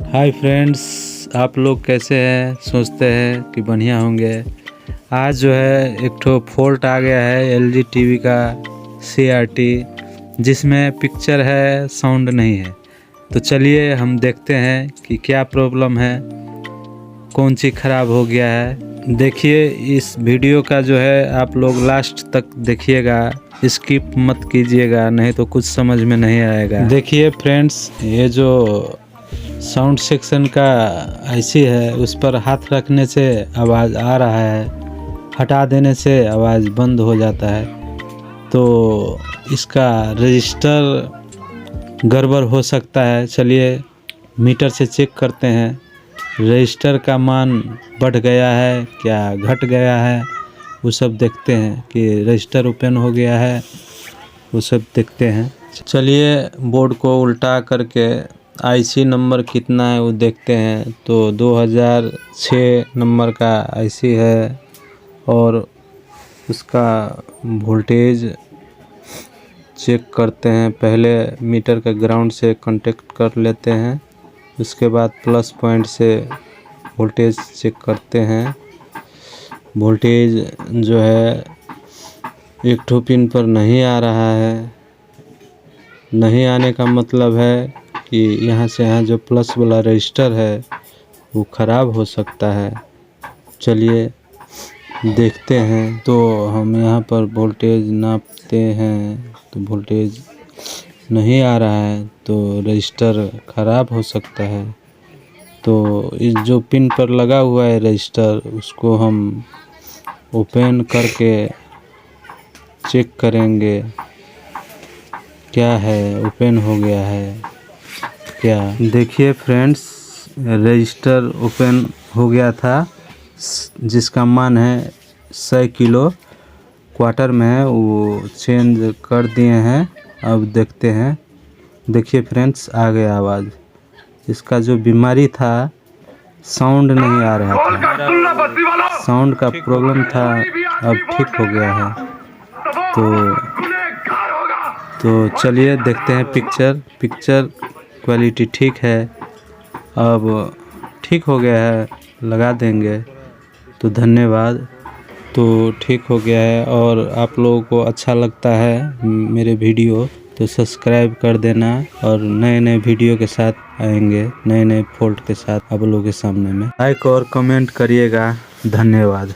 Hi friends, आप लोग कैसे हैं? सोचते हैं कि बढ़िया होंगे। आज जो है एक ठो फॉल्ट आ गया है एलजी टीवी का CRT, जिसमें पिक्चर है, साउंड नहीं है। तो चलिए हम देखते हैं कि क्या प्रॉब्लम है, कौन सी ख़राब हो गया है। देखिए इस वीडियो का जो है आप लोग लास्ट तक देखिएगा, स्किप मत कीजिएगा, नहीं तो कुछ समझ में नहीं आएगा। देखिए फ्रेंड्स, ये जो साउंड सेक्शन का IC है उस पर हाथ रखने से आवाज़ आ रहा है, हटा देने से आवाज़ बंद हो जाता है। तो इसका रजिस्टर गड़बड़ हो सकता है। चलिए मीटर से चेक करते हैं, रजिस्टर का मान बढ़ गया है क्या घट गया है, वो सब देखते हैं। कि रजिस्टर ओपन हो गया है वो सब देखते हैं। चलिए बोर्ड को उल्टा करके IC नंबर कितना है वो देखते हैं। तो 2006 नंबर का IC है और उसका वोल्टेज चेक करते हैं। पहले मीटर का ग्राउंड से कांटेक्ट कर लेते हैं, उसके बाद प्लस पॉइंट से वोल्टेज चेक करते हैं। वोल्टेज जो है एक ठो पिन पर नहीं आ रहा है। नहीं आने का मतलब है कि यहाँ से यहाँ जो प्लस वाला रजिस्टर है वो ख़राब हो सकता है। चलिए देखते हैं। तो हम यहाँ पर वोल्टेज नापते हैं तो वोल्टेज नहीं आ रहा है, तो रजिस्टर ख़राब हो सकता है। तो इस जो पिन पर लगा हुआ है रजिस्टर, उसको हम ओपन करके चेक करेंगे क्या है, ओपन हो गया है क्या। देखिए फ्रेंड्स, रजिस्टर ओपन हो गया था, जिसका मान है 100 किलो क्वार्टर में है, वो चेंज कर दिए हैं। अब देखते हैं। देखिए फ्रेंड्स, आ गया आवाज़। इसका जो बीमारी था, साउंड नहीं आ रहा था, साउंड का प्रॉब्लम था, अब ठीक हो गया है। तो चलिए देखते हैं पिक्चर क्वालिटी ठीक है, अब ठीक हो गया है, लगा देंगे। तो धन्यवाद। तो ठीक हो गया है। और आप लोगों को अच्छा लगता है मेरे वीडियो तो सब्सक्राइब कर देना, और नए नए वीडियो के साथ आएंगे, नए नए फॉल्ट के साथ आप लोगों के सामने में। लाइक और कमेंट करिएगा। धन्यवाद।